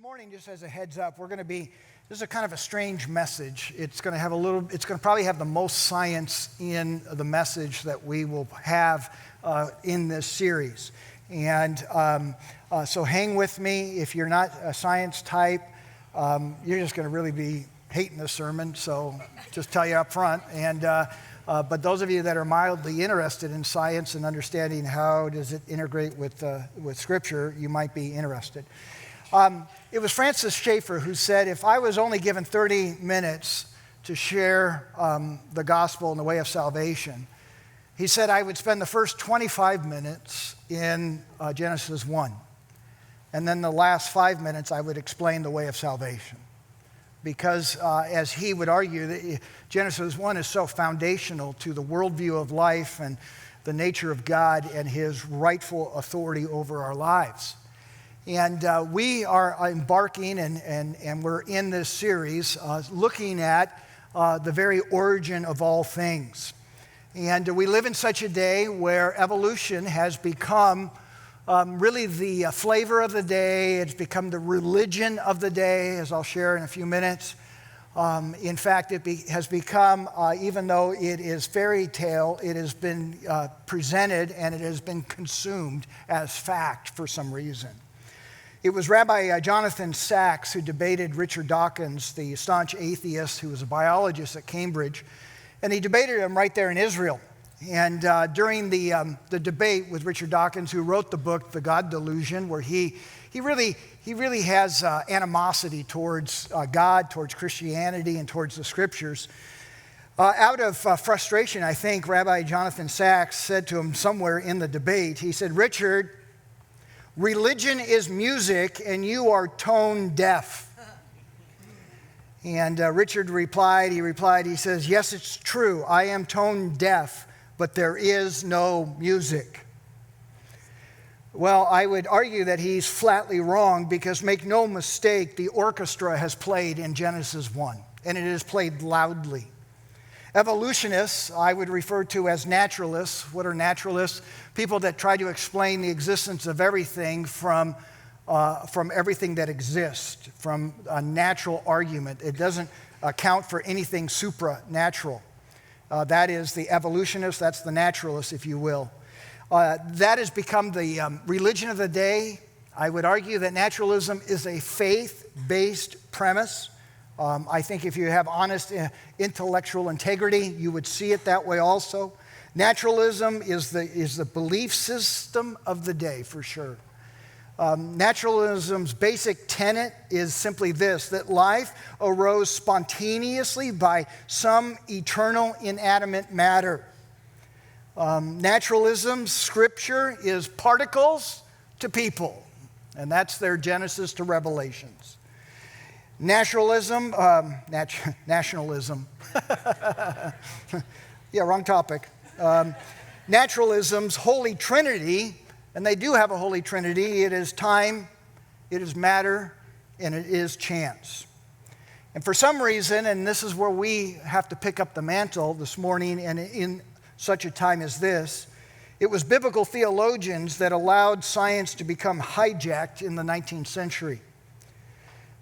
morning, just as a heads up, this is a kind of a strange message. It's going to probably have the most science in the message that we will have in this series. And so hang with me. If you're not a science type, you're just going to really be hating this sermon, so just tell you up front. But those of you that are mildly interested in science and understanding how does it integrate with Scripture, you might be interested. It was Francis Schaeffer who said, if I was only given 30 minutes to share the gospel and the way of salvation, he said I would spend the first 25 minutes in Genesis 1. And then the last 5 minutes I would explain the way of salvation. Because as he would argue, that Genesis 1 is so foundational to the worldview of life and the nature of God and his rightful authority over our lives. And we are embarking and we're in this series looking at the very origin of all things. And we live in such a day where evolution has become really the flavor of the day. It's become the religion of the day, as I'll share in a few minutes. In fact, it has become, even though it is fairy tale, it has been presented and it has been consumed as fact for some reason. It was Rabbi Jonathan Sacks who debated Richard Dawkins, the staunch atheist who was a biologist at Cambridge, and he debated him right there in Israel. And during the debate with Richard Dawkins, who wrote the book The God Delusion, where he really has animosity towards God, towards Christianity, and towards the Scriptures. Out of frustration, I think Rabbi Jonathan Sacks said to him somewhere in the debate, he said, "Richard, religion is music and you are tone deaf." And Richard replied, he says, "Yes, it's true. I am tone deaf, but there is no music." Well, I would argue that he's flatly wrong because make no mistake, the orchestra has played in Genesis 1, and it is played loudly. Evolutionists, I would refer to as naturalists. What are naturalists? People that try to explain the existence of everything from everything that exists, from a natural argument. It doesn't account for anything supranatural. That is the evolutionist, that's the naturalist, if you will. That has become the religion of the day. I would argue that naturalism is a faith-based premise. I think if you have honest intellectual integrity, you would see it that way also. Naturalism is the belief system of the day, for sure. Naturalism's basic tenet is simply this, that life arose spontaneously by some eternal inanimate matter. Naturalism's scripture is particles to people, and that's their Genesis to Revelations. Nationalism. Yeah, wrong topic. Naturalism's Holy Trinity, and they do have a Holy Trinity. It is time, it is matter, and it is chance. And for some reason, and this is where we have to pick up the mantle this morning, and in such a time as this, it was biblical theologians that allowed science to become hijacked in the 19th century.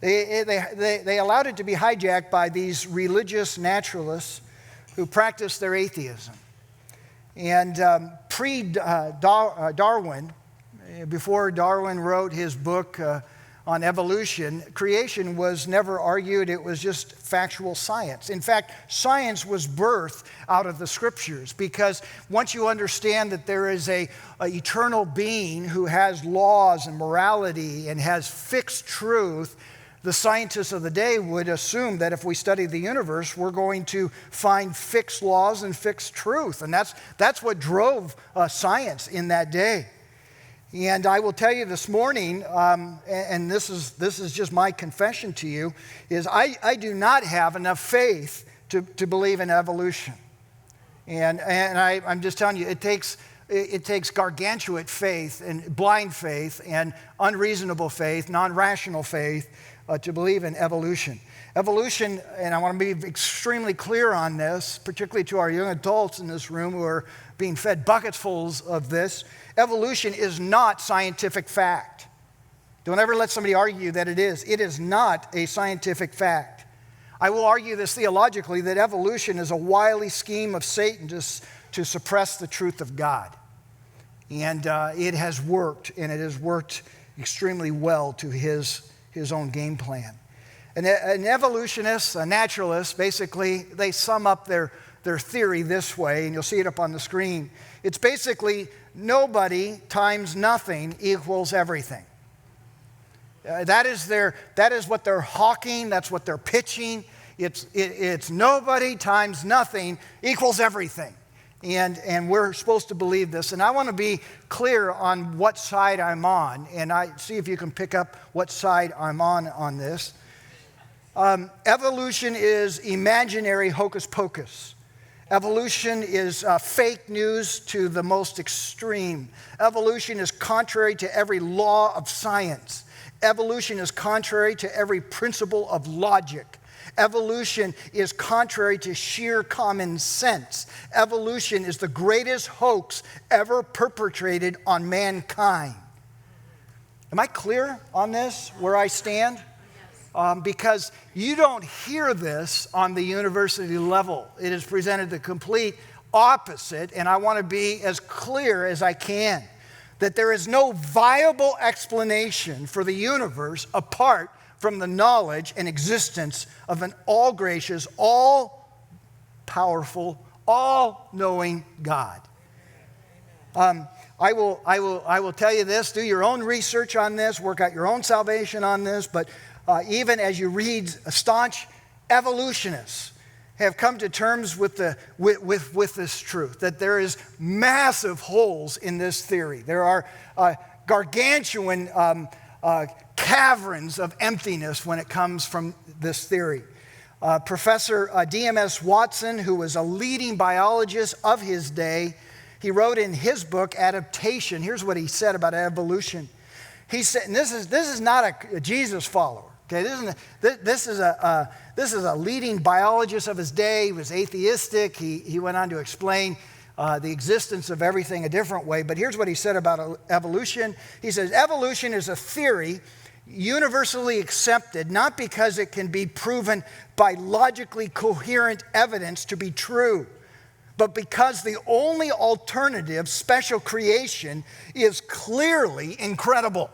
They allowed it to be hijacked by these religious naturalists who practiced their atheism. And pre-Darwin, before Darwin wrote his book on evolution, creation was never argued. It was just factual science. In fact, science was birthed out of the Scriptures because once you understand that there is a eternal being who has laws and morality and has fixed truth, the scientists of the day would assume that if we study the universe, we're going to find fixed laws and fixed truth. And that's what drove science in that day. And I will tell you this morning, and this is just my confession to you, is I do not have enough faith to believe in evolution. And I'm just telling you, it takes gargantuan faith and blind faith and unreasonable faith, non-rational faith, to believe in evolution. Evolution, and I want to be extremely clear on this, particularly to our young adults in this room who are being fed bucketsfuls of this, evolution is not scientific fact. Don't ever let somebody argue that it is. It is not a scientific fact. I will argue this theologically, that evolution is a wily scheme of Satan to suppress the truth of God. And it has worked, and it has worked extremely well to his own game plan. An evolutionist, a naturalist, basically, they sum up their theory this way, and you'll see it up on the screen. It's basically nobody times nothing equals everything. That is what they're hawking. That's what they're pitching. It's nobody times nothing equals everything. And we're supposed to believe this. And I want to be clear on what side I'm on. And I see if you can pick up what side I'm on this. Evolution is imaginary hocus pocus. Evolution is fake news to the most extreme. Evolution is contrary to every law of science. Evolution is contrary to every principle of logic. Evolution is contrary to sheer common sense. Evolution is the greatest hoax ever perpetrated on mankind. Am I clear on this, where I stand? Because you don't hear this on the university level. It is presented the complete opposite, and I want to be as clear as I can. That there is no viable explanation for the universe apart from the knowledge and existence of an all-gracious, all-powerful, all-knowing God. I will tell you this, do your own research on this, work out your own salvation on this, but even as you read staunch evolutionists have come to terms with this truth, that there is massive holes in this theory. There are gargantuan caverns of emptiness when it comes from this theory. Professor D.M.S. Watson, who was a leading biologist of his day, he wrote in his book, Adaptation, here's what he said about evolution. He said, and this is not a Jesus follower. Okay, this is a leading biologist of his day. He was atheistic. He went on to explain the existence of everything a different way. But here's what he said about evolution. He says, evolution is a theory universally accepted, not because it can be proven by logically coherent evidence to be true, but because the only alternative, special creation, is clearly incredible.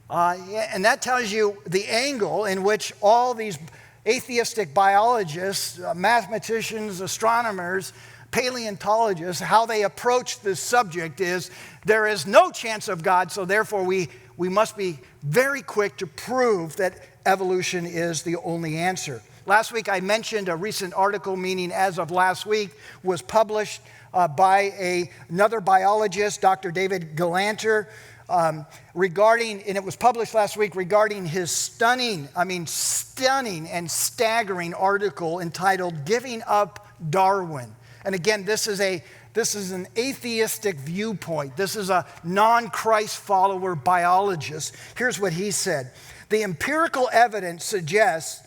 And that tells you the angle in which all these atheistic biologists, mathematicians, astronomers, paleontologists, how they approach this subject is there is no chance of God, so therefore we must be very quick to prove that evolution is the only answer. Last week I mentioned a recent article, meaning as of last week, was published by another biologist, Dr. David Galanter, regarding, and it was published last week, regarding his stunning and staggering article entitled Giving Up Darwin. And again, this is an atheistic viewpoint. This is a non-Christ follower biologist. Here's what he said. The empirical evidence suggests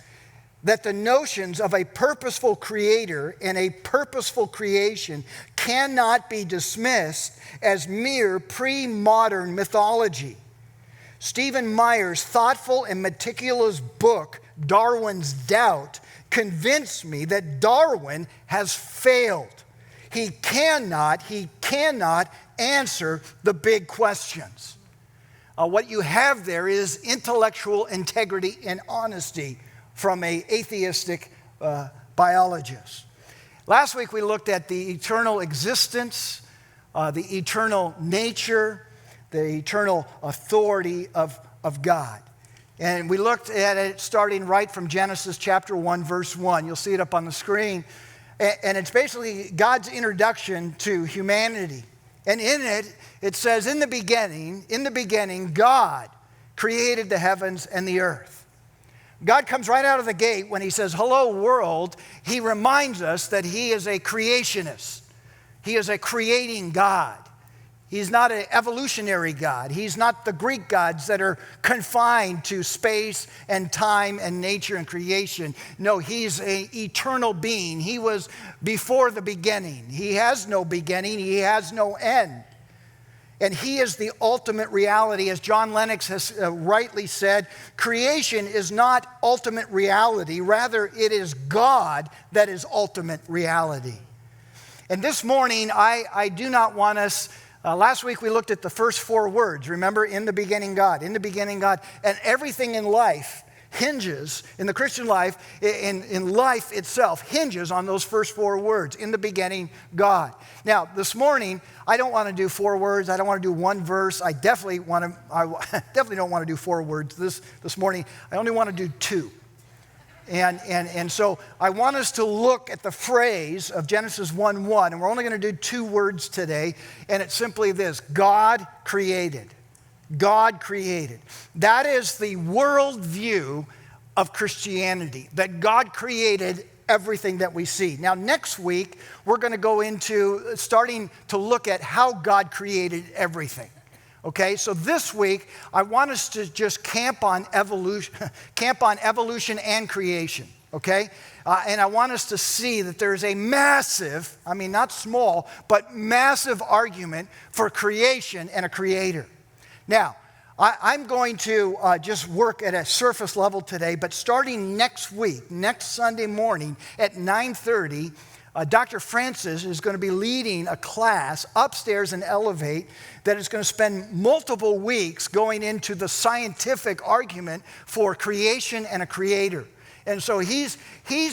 that the notions of a purposeful creator and a purposeful creation cannot be dismissed as mere pre-modern mythology. Stephen Meyer's thoughtful and meticulous book, Darwin's Doubt, convinced me that Darwin has failed. He cannot answer the big questions. What you have there is intellectual integrity and honesty from an atheistic biologist. Last week we looked at the eternal existence, the eternal nature, the eternal authority of God. And we looked at it starting right from Genesis chapter 1, verse 1. You'll see it up on the screen. And it's basically God's introduction to humanity. And in it, it says, in the beginning, God created the heavens and the earth. God comes right out of the gate when he says, hello world. He reminds us that he is a creationist. He is a creating God. He's not an evolutionary God. He's not the Greek gods that are confined to space and time and nature and creation. No, he's an eternal being. He was before the beginning. He has no beginning. He has no end. And he is the ultimate reality. As John Lennox has rightly said, creation is not ultimate reality. Rather, it is God that is ultimate reality. And this morning, I do not want us, last week we looked at the first 4 words. Remember, in the beginning God, in the beginning God. And everything in life hinges, in the Christian life, in life itself, hinges on those first 4 words. In the beginning God. Now, this morning, I don't want to do 4 words. I don't want to do 1 verse. I definitely don't want to do 4 words this morning. I only want to do 2. And so I want us to look at the phrase of Genesis 1:1, and we're only going to do 2 words today, and it's simply this: God created. God created. That is the worldview of Christianity, that God created everything that we see. Now, next week, we're going to go into starting to look at how God created everything. Okay, so this week, I want us to just camp on evolution and creation, okay? And I want us to see that there's a massive, I mean, not small, but massive argument for creation and a creator. Now, I'm going to just work at a surface level today, but starting next week, next Sunday morning at 9:30, Dr. Francis is going to be leading a class upstairs in Elevate that is going to spend multiple weeks going into the scientific argument for creation and a creator. And so he's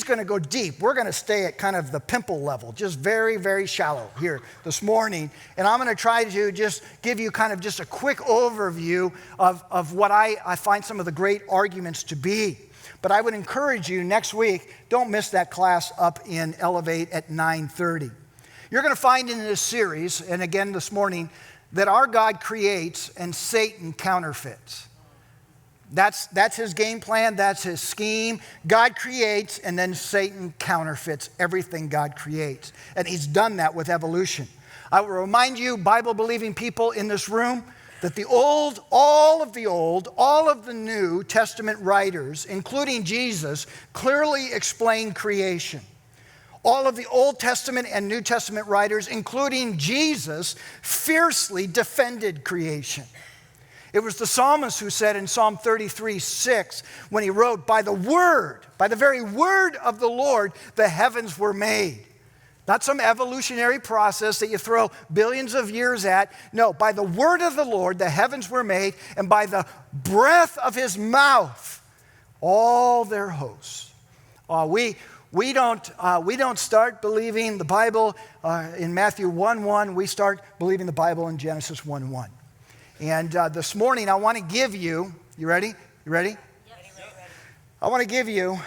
going to go deep. We're going to stay at kind of the pimple level, just very, very shallow here this morning. And I'm going to try to just give you kind of just a quick overview of what I find some of the great arguments to be. But I would encourage you next week, don't miss that class up in Elevate at 9:30. You're going to find in this series, and again this morning, that our God creates and Satan counterfeits. That's his game plan, that's his scheme. God creates and then Satan counterfeits everything God creates. And he's done that with evolution. I will remind you, Bible-believing people in this room, that all of the New Testament writers, including Jesus, clearly explain creation. All of the Old Testament and New Testament writers, including Jesus, fiercely defended creation. It was the psalmist who said in Psalm 33:6, when he wrote, by the very word of the Lord, the heavens were made. Not some evolutionary process that you throw billions of years at. No, by the word of the Lord, the heavens were made, and by the breath of his mouth, all their hosts. We don't start believing the Bible in Matthew 1:1. We start believing the Bible in Genesis 1:1. And this morning, I want to give you, you ready? You ready? I want to give you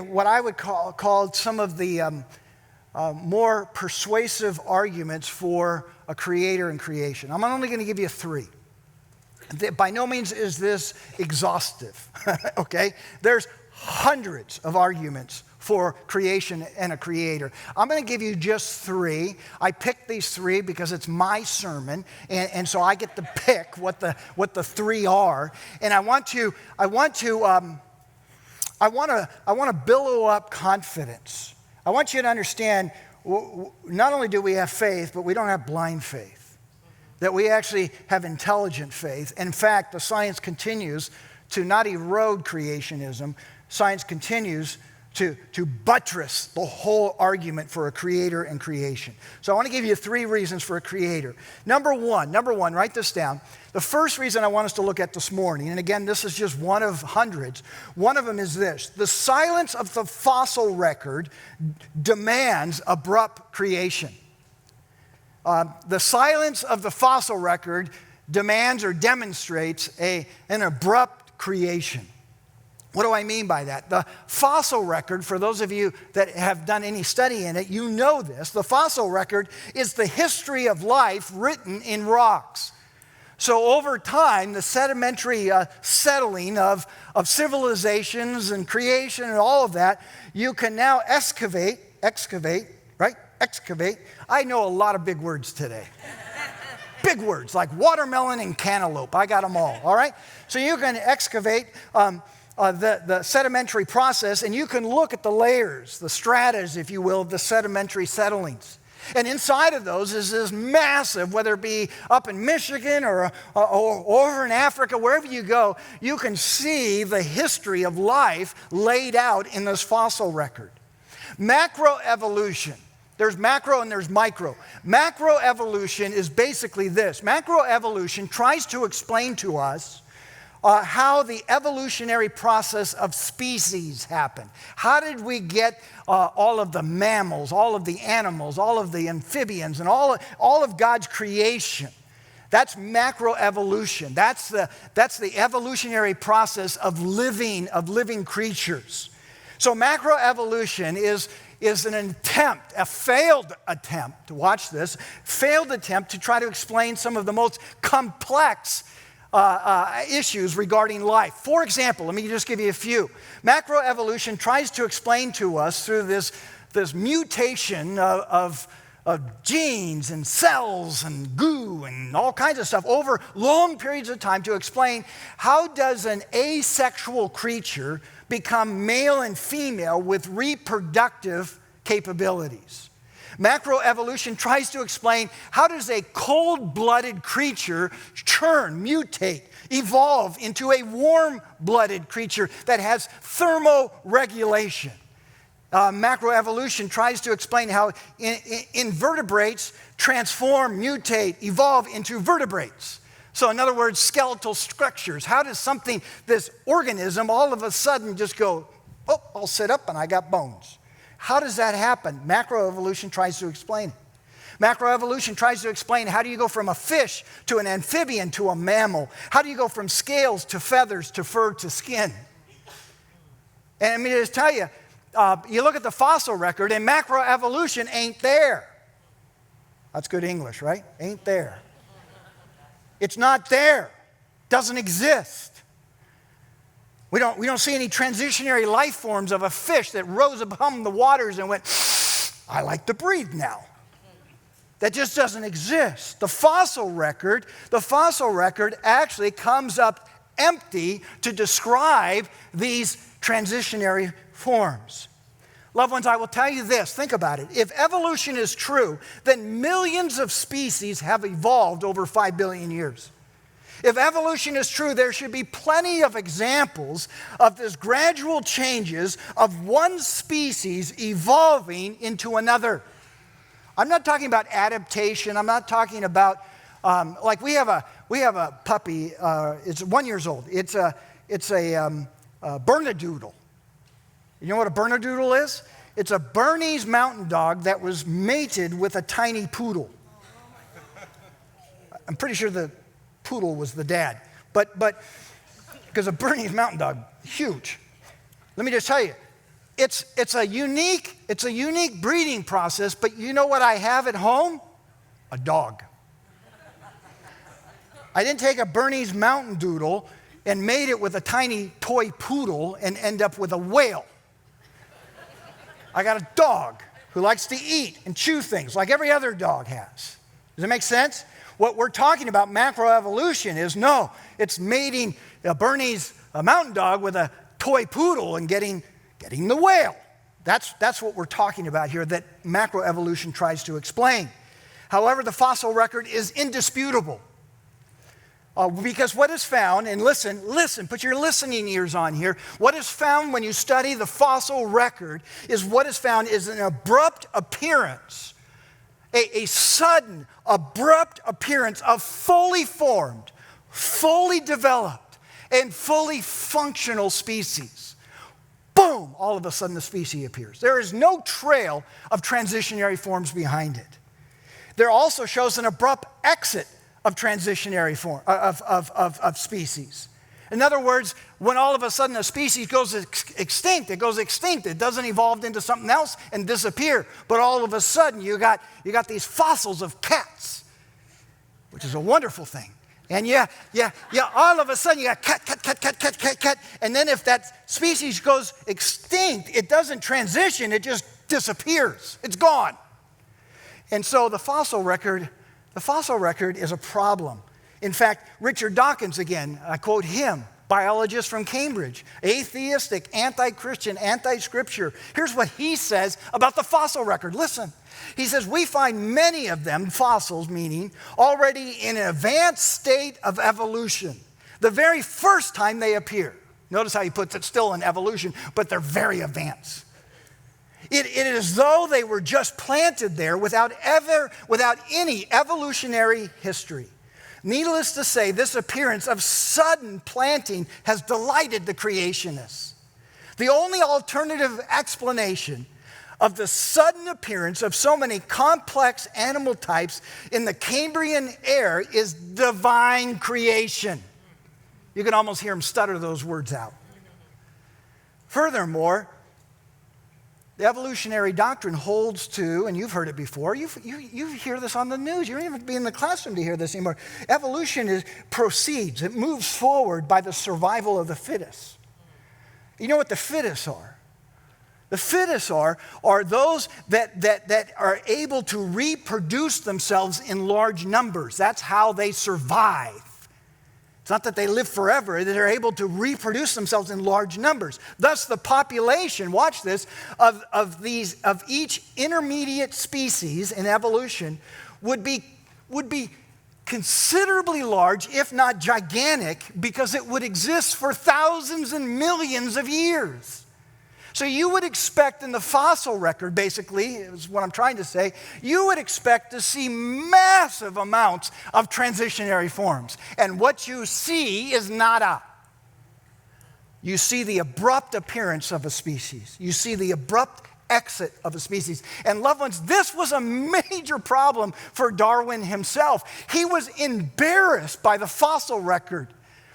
what I would call some of the more persuasive arguments for a creator and creation. I'm only going to give you 3. By no means is this exhaustive, okay? There's hundreds of arguments for creation and a creator. I'm going to give you just 3. I picked these 3 because it's my sermon, and so I get to pick what the 3 are. And I want to billow up confidence. I want you to understand, not only do we have faith, but we don't have blind faith. That we actually have intelligent faith. In fact, the science continues to not erode creationism. Science continues to buttress the whole argument for a creator and creation. So I want to give you 3 reasons for a creator. Number one, write this down. The first reason I want us to look at this morning, and again, this is just one of hundreds. One of them is this: the silence of the fossil record demands abrupt creation. The silence of the fossil record demands or demonstrates an abrupt creation. What do I mean by that? The fossil record, for those of you that have done any study in it, you know this. The fossil record is the history of life written in rocks. So over time, the sedimentary settling of civilizations and creation and all of that, you can now excavate, right? Excavate. I know a lot of big words today. Big words like watermelon and cantaloupe. I got them all right? So you can excavate the sedimentary process, and you can look at the layers, the stratas, if you will, of the sedimentary settlings. And inside of those is this massive, whether it be up in Michigan or over in Africa, wherever you go, you can see the history of life laid out in this fossil record. Macroevolution. There's macro and there's micro. Macroevolution is basically this. Macroevolution tries to explain to us how the evolutionary process of species happened. How did we get all of the mammals, all of the animals, all of the amphibians, and all of God's creation? That's macroevolution. That's the evolutionary process of living creatures. So macroevolution is an attempt, a failed attempt, to watch this, failed attempt to try to explain some of the most complex issues regarding life. For example, let me just give you a few. Macroevolution tries to explain to us through this mutation of genes and cells and goo and all kinds of stuff over long periods of time to explain how does an asexual creature become male and female with reproductive capabilities. Macroevolution tries to explain how does a cold-blooded creature mutate, evolve into a warm-blooded creature that has thermoregulation. Macroevolution tries to explain how invertebrates transform, mutate, evolve into vertebrates. So in other words, skeletal structures. How does this organism all of a sudden just go, oh, I'll sit up and I got bones? How does that happen? Macroevolution tries to explain it. Macroevolution tries to explain how do you go from a fish to an amphibian to a mammal? How do you go from scales to feathers to fur to skin? And I mean, just tell you, you look at the fossil record and macroevolution ain't there. That's good English, right? Ain't there. It's not there. Doesn't exist. We don't see any transitionary life forms of a fish that rose above the waters and went, I like to breathe now. That just doesn't exist. The fossil record actually comes up empty to describe these transitionary forms. Loved ones, I will tell you this, think about it. If evolution is true, then millions of species have evolved over 5 billion years. If evolution is true, there should be plenty of examples of this gradual changes of one species evolving into another. I'm not talking about adaptation. I'm not talking about, like we have a puppy, it's 1 year old. It's a Bernedoodle. You know what a Bernedoodle is? It's a Bernese mountain dog that was mated with a tiny poodle. I'm pretty sure the poodle was the dad, but because a Bernese mountain dog, huge. Let me just tell you, it's a unique breeding process. But you know what I have at home? A dog. I didn't take a Bernese mountain doodle and made it with a tiny toy poodle and end up with a whale. I got a dog who likes to eat and chew things like every other dog has. Does it make sense? What we're talking about, macroevolution, is no, it's mating a Bernese mountain dog with a toy poodle and getting the whale. That's what we're talking about here, that macroevolution tries to explain. However, the fossil record is indisputable. Because what is found, and listen, put your listening ears on here. What is found when you study the fossil record is an abrupt appearance, a sudden, abrupt appearance of fully formed, fully developed, and fully functional species. Boom, all of a sudden the species appears. There is no trail of transitionary forms behind it. There also shows an abrupt exit of transitionary form, of species. In other words, when all of a sudden a species goes extinct, it goes extinct. It doesn't evolve into something else and disappear. But all of a sudden you got these fossils of cats, which is a wonderful thing. And all of a sudden you got cat. And then if that species goes extinct, it doesn't transition, it just disappears. It's gone. And so the fossil record is a problem. In fact, Richard Dawkins, again, I quote him, biologist from Cambridge, atheistic, anti-Christian, anti-scripture. Here's what he says about the fossil record. Listen. He says, we find many of them, fossils meaning, already in an advanced state of evolution, the very first time they appear. Notice how he puts it, still in evolution, but they're very advanced. It is as though they were just planted there without any evolutionary history. Needless to say, this appearance of sudden planting has delighted the creationists. The only alternative explanation of the sudden appearance of so many complex animal types in the Cambrian era is divine creation. You can almost hear him stutter those words out. Furthermore, the evolutionary doctrine holds to, and you've heard it before, you hear this on the news. You don't even have to be in the classroom to hear this anymore. Evolution proceeds, it moves forward by the survival of the fittest. You know what the fittest are? The fittest are those that are able to reproduce themselves in large numbers. That's how they survive. It's not that they live forever. They're able to reproduce themselves in large numbers. Thus, the population, watch this, of each intermediate species in evolution would be considerably large, if not gigantic, because it would exist for thousands and millions of years. So you would expect in the fossil record, basically, is what I'm trying to say, you would expect to see massive amounts of transitionary forms. And what you see is nada. You see the abrupt appearance of a species. You see the abrupt exit of a species. And loved ones, this was a major problem for Darwin himself. He was embarrassed by the fossil record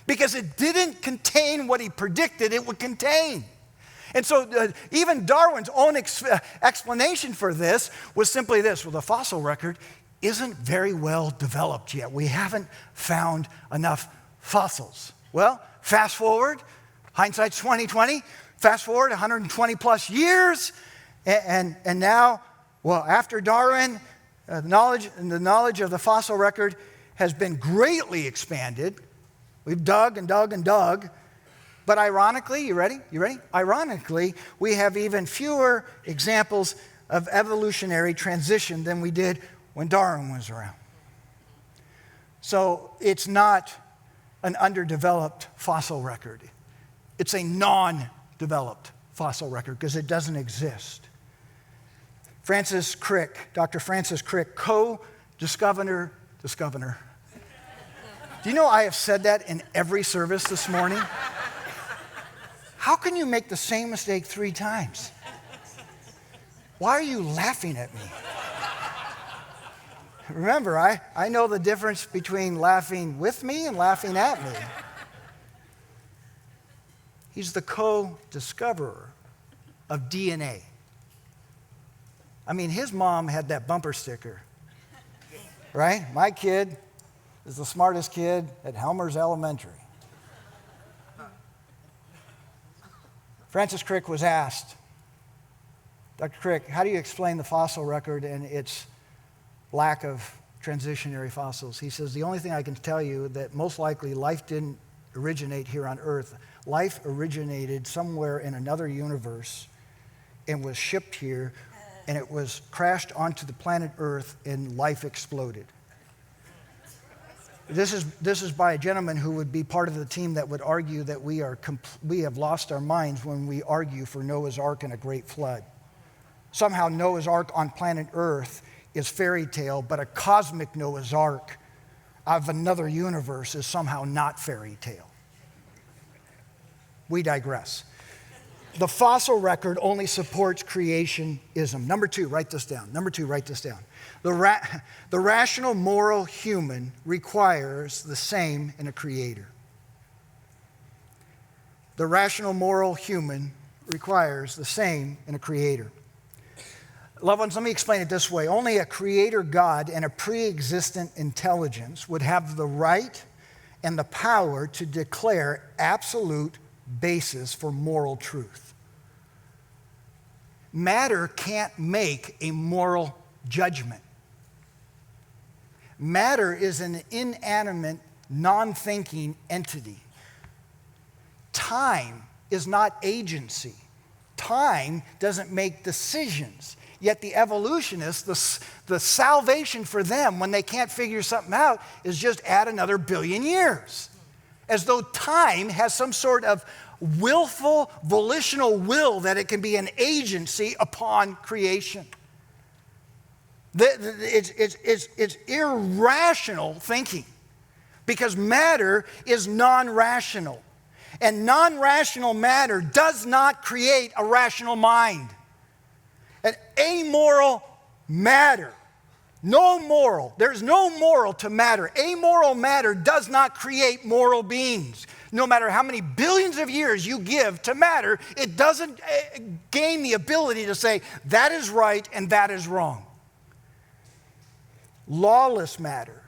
because it didn't contain what he predicted it would contain. And so even Darwin's own explanation for this was simply this: well, the fossil record isn't very well developed yet. We haven't found enough fossils. Well, fast forward, hindsight's 2020, fast forward 120 plus years, and now, well, after Darwin, the knowledge of the fossil record has been greatly expanded. We've dug and dug and dug. But ironically, you ready? Ironically, we have even fewer examples of evolutionary transition than we did when Darwin was around. So it's not an underdeveloped fossil record. It's a non-developed fossil record because it doesn't exist. Francis Crick, Dr. Francis Crick, co-discoverer. Do you know I have said that in every service this morning? How can you make the same mistake 3 times? Why are you laughing at me? Remember, I know the difference between laughing with me and laughing at me. He's the co-discoverer of DNA. I mean, his mom had that bumper sticker, right? My kid is the smartest kid at Helmer's Elementary. Francis Crick was asked, Dr. Crick, how do you explain the fossil record and its lack of transitionary fossils? He says, the only thing I can tell you that most likely life didn't originate here on Earth. Life originated somewhere in another universe and was shipped here, and it was crashed onto the planet Earth and life exploded. This is by a gentleman who would be part of the team that would argue that we have lost our minds when we argue for Noah's Ark and a great flood. Somehow Noah's Ark on planet Earth is fairy tale, but a cosmic Noah's Ark of another universe is somehow not fairy tale. We digress. The fossil record only supports creationism. Number 2, write this down. The rational, moral human requires the same in a creator. The rational, moral human requires the same in a creator. Loved ones, let me explain it this way. Only a creator God and a pre-existent intelligence would have the right and the power to declare absolute basis for moral truth. Matter can't make a moral judgment. Matter is an inanimate, non-thinking entity. time is not agency. Time doesn't make decisions. Yet the evolutionists, the salvation for them when they can't figure something out is just add another billion years. As though time has some sort of willful, volitional will that it can be an agency upon creation. It's irrational thinking because matter is non-rational. And non-rational matter does not create a rational mind. An amoral matter, no moral, there's no moral to matter. Amoral matter does not create moral beings. No matter how many billions of years you give to matter, it doesn't gain the ability to say that is right and that is wrong. Lawless matter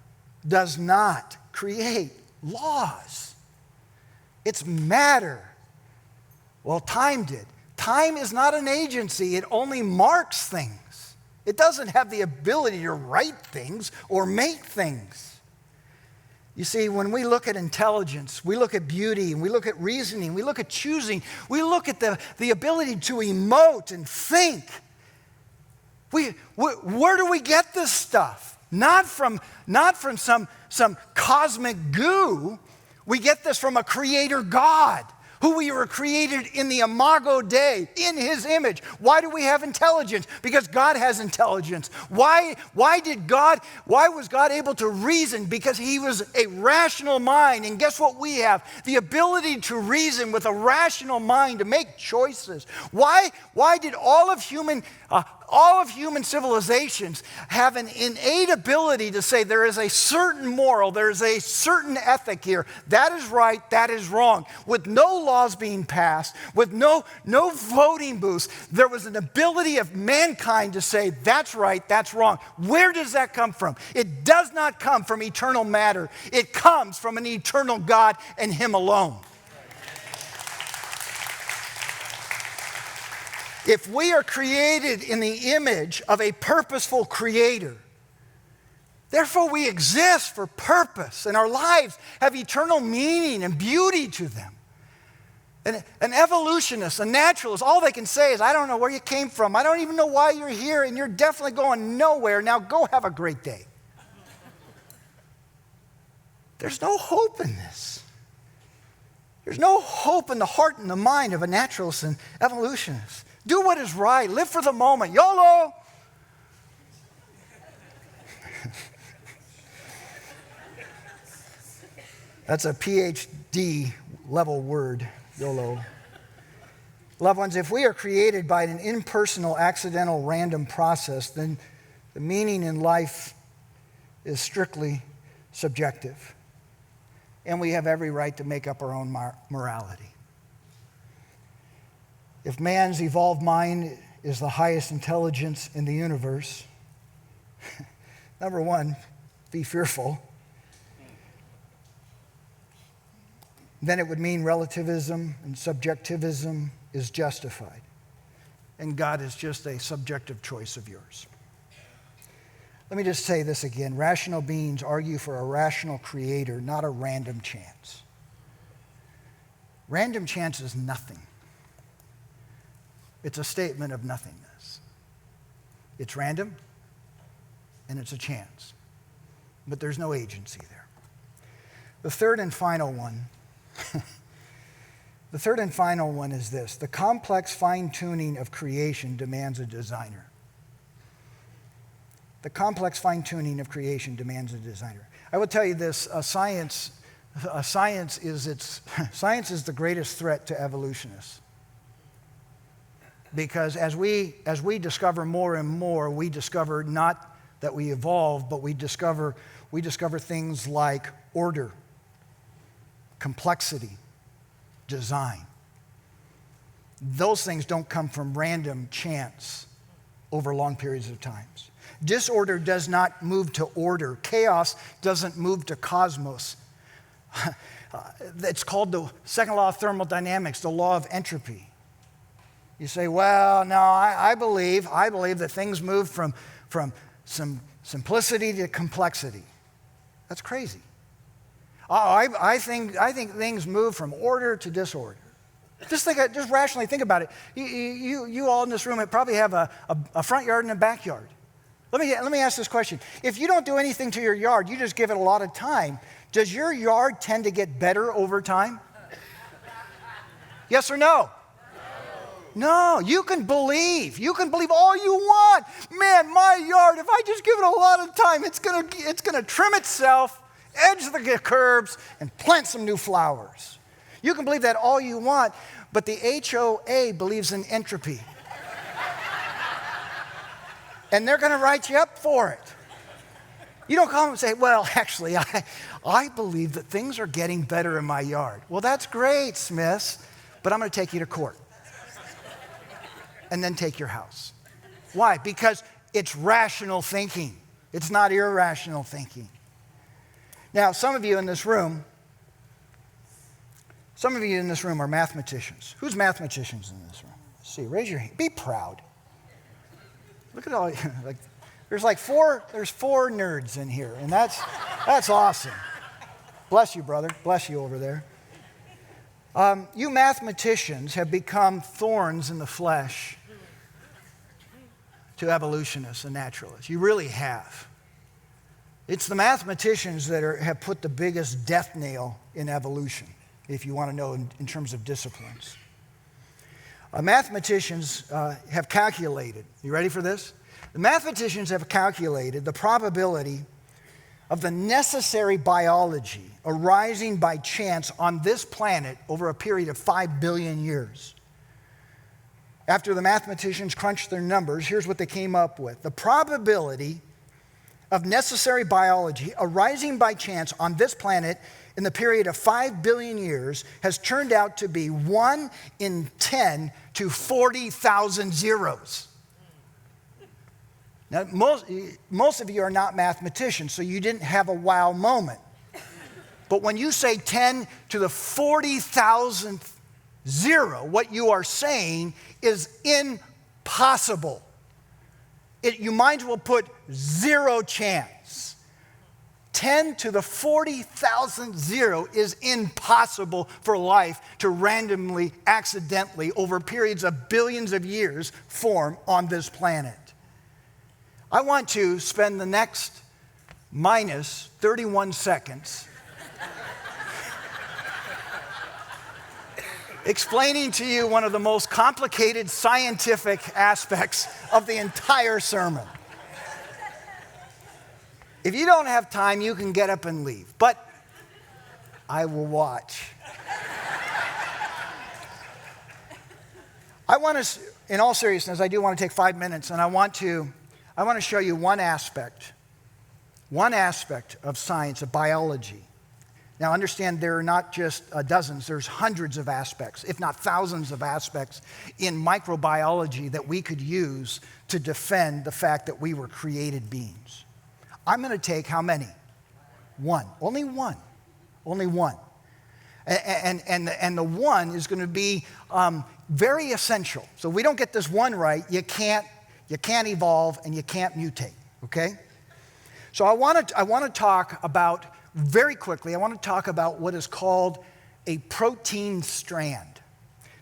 does not create laws. It's matter. Well, time did. Time is not an agency. It only marks things. It doesn't have the ability to write things or make things. You see, when we look at intelligence, we look at beauty, and we look at reasoning, we look at choosing, we look at the ability to emote and think. Where do we get this stuff? Not from some cosmic goo. We get this from a creator God, who we were created in the imago Dei, in his image. Why do we have intelligence? Because God has intelligence. Why was God able to reason? Because he was a rational mind. And guess what we have? The ability to reason with a rational mind, to make choices. Why did all of human civilizations have an innate ability to say there is a certain moral, there is a certain ethic here. That is right, that is wrong. With no laws being passed, with no voting booths, there was an ability of mankind to say that's right, that's wrong. Where does that come from? It does not come from eternal matter. It comes from an eternal God and him alone. If we are created in the image of a purposeful creator, therefore we exist for purpose, and our lives have eternal meaning and beauty to them. An evolutionist, a naturalist, all they can say is, I don't know where you came from. I don't even know why you're here, and you're definitely going nowhere. Now go have a great day. There's no hope in this. There's no hope in the heart and the mind of a naturalist and evolutionist. Do what is right. Live for the moment. YOLO. That's a PhD level word, YOLO. Loved ones, if we are created by an impersonal, accidental, random process, then the meaning in life is strictly subjective. And we have every right to make up our own morality. If man's evolved mind is the highest intelligence in the universe, number one, be fearful. Then it would mean relativism and subjectivism is justified. And God is just a subjective choice of yours. Let me just say this again. Rational beings argue for a rational creator, not a random chance. Random chance is nothing. It's a statement of nothingness. It's random and it's a chance. But there's no agency there. The third and final one is this. The complex fine-tuning of creation demands a designer. The complex fine-tuning of creation demands a designer. I will tell you this, science is the greatest threat to evolutionists. Because as we discover more and more, we discover not that we evolve, but we discover things like order, complexity, design. Those things don't come from random chance over long periods of time. Disorder does not move to order. Chaos doesn't move to cosmos. It's called the second law of thermodynamics, the law of entropy. You say, well, no, I believe that things move from some simplicity to complexity. That's crazy. I think things move from order to disorder. Just rationally think about it. You all in this room probably have a front yard and a backyard. Let me ask this question. If you don't do anything to your yard, you just give it a lot of time, does your yard tend to get better over time? Yes or no? No, you can believe all you want. Man, my yard, if I just give it a lot of time, it's gonna trim itself, edge the curbs, and plant some new flowers. You can believe that all you want, but the HOA believes in entropy. And they're gonna write you up for it. You don't call them and say, well, actually, I believe that things are getting better in my yard. Well, that's great, Smiths, but I'm gonna take you to court. And then take your house. Why? Because it's rational thinking. It's not irrational thinking. Now, some of you in this room are mathematicians. Who's mathematicians in this room? Let's see, raise your hand. Be proud. Look at all, there's four nerds in here, and that's awesome. Bless you, brother. Bless you over there. You mathematicians have become thorns in the flesh to evolutionists and naturalists. You really have. It's the mathematicians that have put the biggest death nail in evolution, if you want to know in terms of disciplines. Mathematicians have calculated, you ready for this? The mathematicians have calculated the probability of the necessary biology arising by chance on this planet over a period of 5 billion years. After the mathematicians crunched their numbers, here's what they came up with. The probability of necessary biology arising by chance on this planet in the period of 5 billion years has turned out to be 1 in 10 to 40,000 zeros. Now, most of you are not mathematicians, so you didn't have a wow moment. But when you say 10 to the 40,000th zero, what you are saying is impossible. You might as well put zero chance. 10 to the 40,000th zero is impossible for life to randomly, accidentally, over periods of billions of years, form on this planet. I want to spend the next minus 31 seconds explaining to you one of the most complicated scientific aspects of the entire sermon. If you don't have time, you can get up and leave, but I will watch. I want to, in all seriousness, I do want to take 5 minutes, and I want to show you one aspect of science, of biology. Now understand, there are not just dozens, there's hundreds of aspects, if not thousands of aspects in microbiology that we could use to defend the fact that we were created beings. I'm going to take how many? One. Only one. Only one. And the one is going to be very essential. So if we don't get this one right, you can't evolve and you can't mutate, okay? So I want to talk about, very quickly, I want to talk about what is called a protein strand.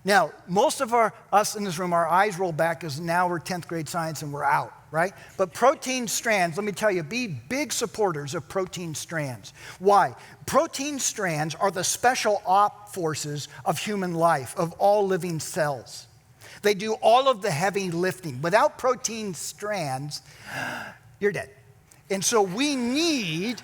Now, most of us in this room, our eyes roll back because now we're 10th grade science and we're out, right? But protein strands, let me tell you, be big supporters of protein strands. Why? Protein strands are the special op forces of human life, of all living cells. They do all of the heavy lifting. Without protein strands, you're dead. And so we need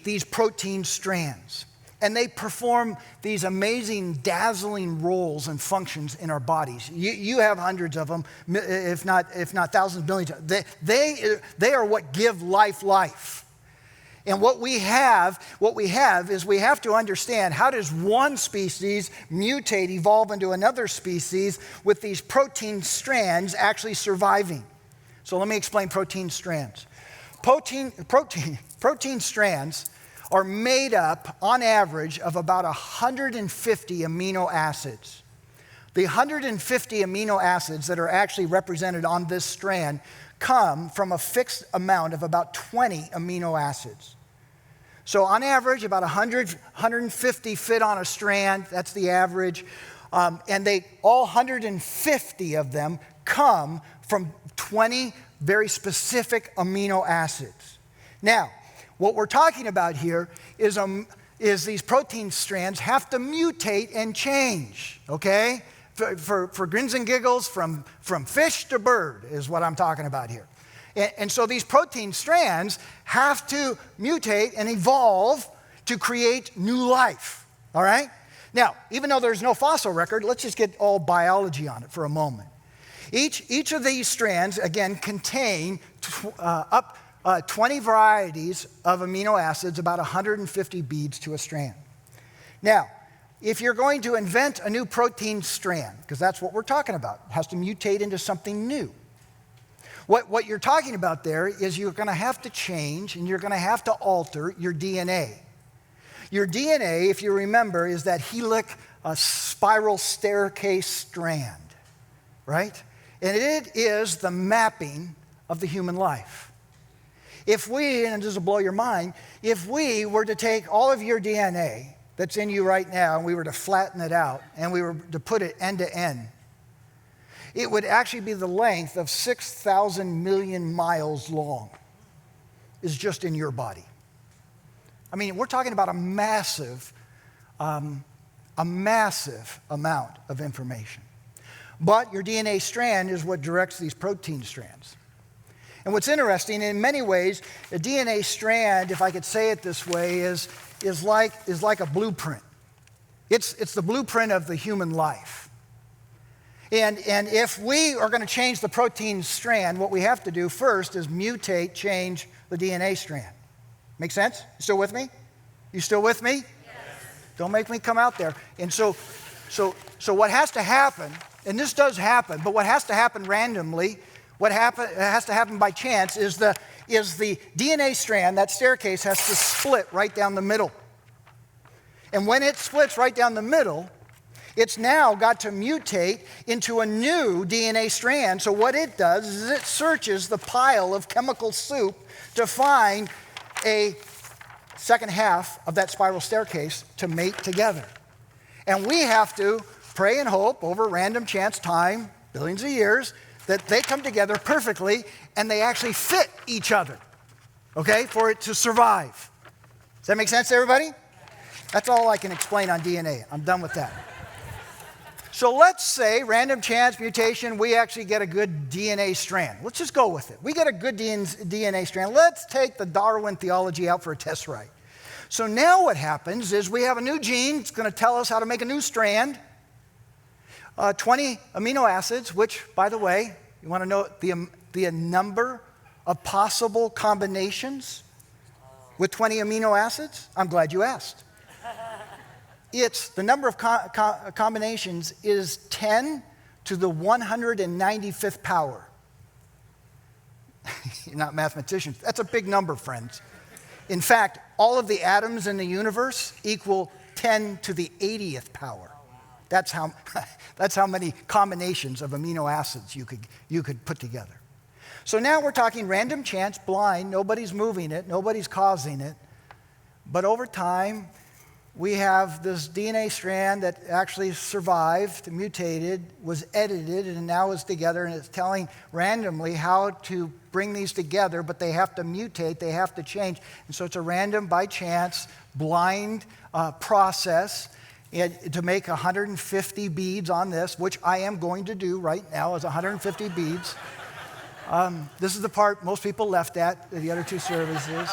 these protein strands. And they perform these amazing, dazzling roles and functions in our bodies. You have hundreds of them, if not thousands, millions. They are what give life. And what we have is we have to understand, how does one species mutate, evolve into another species with these protein strands actually surviving? So let me explain protein strands. Protein strands are made up, on average, of about 150 amino acids. The 150 amino acids that are actually represented on this strand come from a fixed amount of about 20 amino acids. So on average, about 100, 150 fit on a strand. That's the average. And all 150 of them come from 20 very specific amino acids. Now, what we're talking about here is these protein strands have to mutate and change, okay? For grins and giggles, from fish to bird is what I'm talking about here. And so these protein strands have to mutate and evolve to create new life, all right? Now, even though there's no fossil record, let's just get all biology on it for a moment. Each of these strands, again, contain 20 varieties of amino acids, about 150 beads to a strand. Now, if you're going to invent a new protein strand, because that's what we're talking about, it has to mutate into something new. What you're talking about there is you're going to have to change and you're going to have to alter your DNA. Your DNA, if you remember, is that helic spiral staircase strand, right? And it is the mapping of the human life. If we, and this will blow your mind, if we were to take all of your DNA that's in you right now and we were to flatten it out and we were to put it end to end, it would actually be the length of 6,000 million miles long, is just in your body. I mean, we're talking about a massive amount of information. But your DNA strand is what directs these protein strands. And what's interesting, in many ways, a DNA strand, if I could say it this way, is like a blueprint. It's the blueprint of the human life. And if we are going to change the protein strand, what we have to do first is mutate, change the DNA strand. Make sense? You still with me? You still with me? Yes. Don't make me come out there. And so what has to happen, and this does happen, but what has to happen randomly, has to happen by chance, is the DNA strand, that staircase, has to split right down the middle. And when it splits right down the middle, it's now got to mutate into a new DNA strand. So what it does is it searches the pile of chemical soup to find a second half of that spiral staircase to mate together. And we have to pray and hope over random chance time, billions of years, that they come together perfectly and they actually fit each other, okay, for it to survive. Does that make sense to everybody? That's all I can explain on DNA. I'm done with that. So let's say, random chance mutation, we actually get a good DNA strand. Let's just go with it. We get a good DNA strand. Let's take the Darwin theology out for a test ride. So now what happens is we have a new gene. It's going to tell us how to make a new strand. 20 amino acids, which, by the way, you want to know the number of possible combinations with 20 amino acids? I'm glad you asked. It's the number of combinations is 10 to the 195th power. You're not mathematicians. That's a big number, friends. In fact, all of the atoms in the universe equal 10 to the 80th power. That's how many combinations of amino acids you could put together. So now we're talking random chance, blind, nobody's moving it, nobody's causing it. But over time, we have this DNA strand that actually survived, mutated, was edited, and now is together, and it's telling randomly how to bring these together, but they have to mutate, they have to change. And so it's a random, by chance, blind process to make 150 beads on this, which I am going to do right now, is 150 beads. This is the part most people left at the other two services.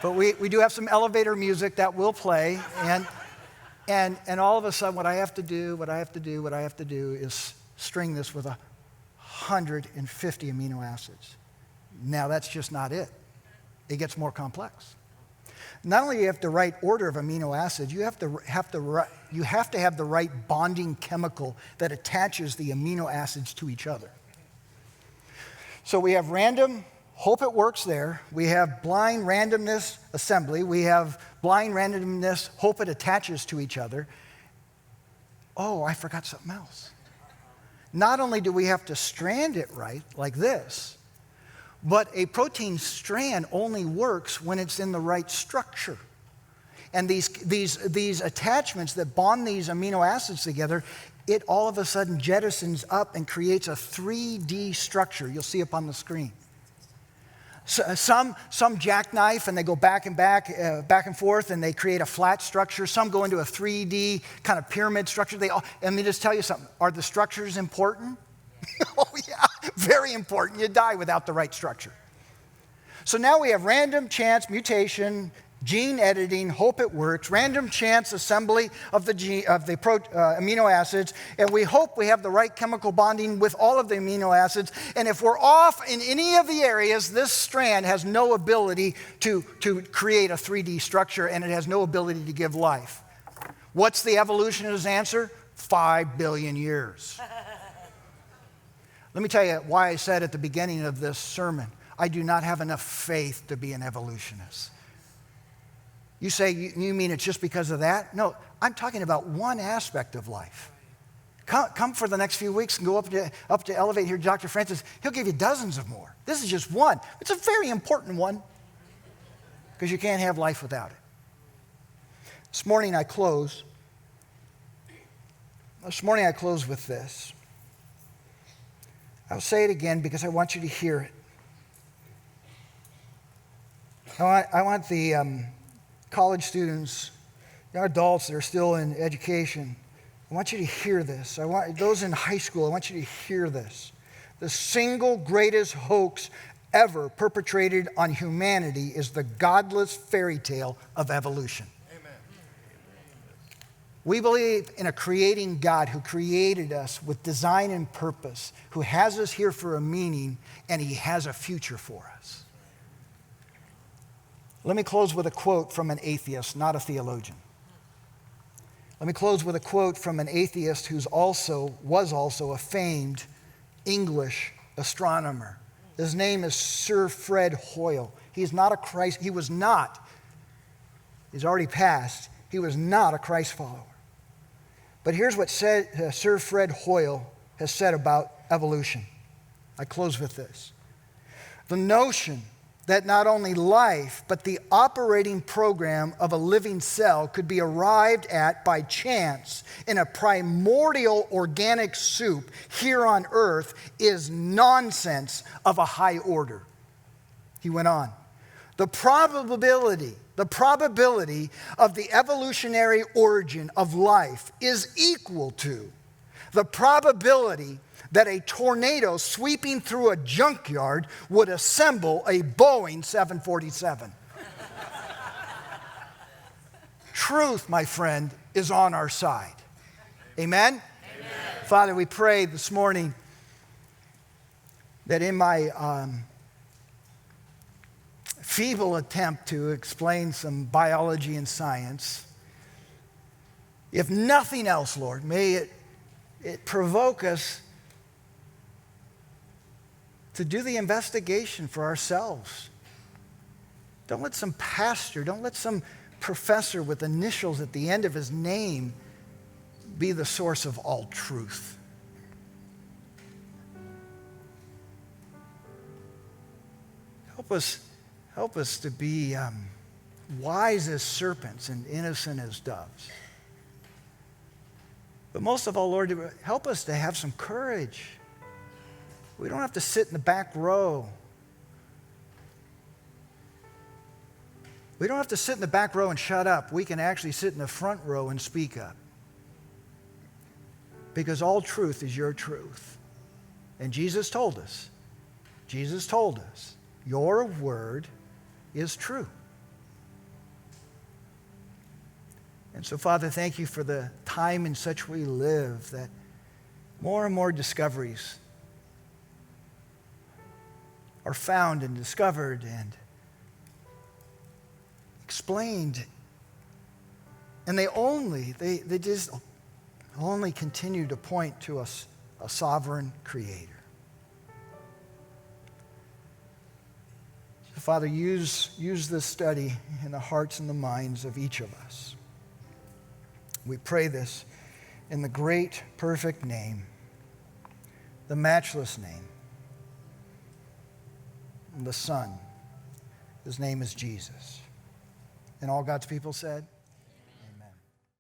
But we do have some elevator music that will play, and all of a sudden what I have to do is string this with 150 amino acids. Now that's just not it. It gets more complex. Not only do you have the right order of amino acids, you have to have the right bonding chemical that attaches the amino acids to each other. So we have random. Hope it works there. We have blind randomness assembly. We have blind randomness, hope it attaches to each other. Oh, I forgot something else. Not only do we have to strand it right, like this, but a protein strand only works when it's in the right structure. And these attachments that bond these amino acids together, it all of a sudden jettisons up and creates a 3D structure. You'll see up on the screen. So, some jackknife and they go back and forth, and they create a flat structure. Some go into a 3D kind of pyramid structure. Let me just tell you something. Are the structures important? Oh yeah, very important. You die without the right structure. So now we have random chance mutation, gene editing, hope it works, random chance assembly of the amino acids, and we hope we have the right chemical bonding with all of the amino acids. And if we're off in any of the areas, this strand has no ability to create a 3D structure, and it has no ability to give life. What's the evolutionist's answer? 5 billion years. Let me tell you why I said at the beginning of this sermon, I do not have enough faith to be an evolutionist. You say, you mean it's just because of that? No, I'm talking about one aspect of life. Come for the next few weeks and go up to Elevate here, Dr. Francis. He'll give you dozens of more. This is just one. It's a very important one because you can't have life without it. This morning I close with this. I'll say it again because I want you to hear it. I want the college students, young adults that are still in education, I want you to hear this. I want those in high school, I want you to hear this. The single greatest hoax ever perpetrated on humanity is the godless fairy tale of evolution. Amen. We believe in a creating God who created us with design and purpose, who has us here for a meaning, and he has a future for us. Let me close with a quote from an atheist, not a theologian. Let me close with a quote from an atheist who was also a famed English astronomer. His name is Sir Fred Hoyle. He's not a Christ. He was not. He's already passed. He was not a Christ follower. But here's what Sir Fred Hoyle has said about evolution. I close with this. The notion that not only life, but the operating program of a living cell could be arrived at by chance in a primordial organic soup here on earth is nonsense of a high order. He went on. The probability of the evolutionary origin of life is equal to the probability that a tornado sweeping through a junkyard would assemble a Boeing 747. Truth, my friend, is on our side. Amen? Amen? Father, we pray this morning that in my feeble attempt to explain some biology and science, if nothing else, Lord, may it provoke us to do the investigation for ourselves. Don't let some pastor, don't let some professor with initials at the end of his name be the source of all truth. Help us to be wise as serpents and innocent as doves. But most of all, Lord, help us to have some courage. We don't have to sit in the back row. We don't have to sit in the back row and shut up. We can actually sit in the front row and speak up. Because all truth is your truth. And Jesus told us, your word is true. And so, Father, thank you for the time in such we live, that more and more discoveries are found and discovered and explained. And they just only continue to point to a sovereign creator. So, Father, use this study in the hearts and the minds of each of us. We pray this in the great, perfect name, the matchless name, the Son. His name is Jesus. And all God's people said,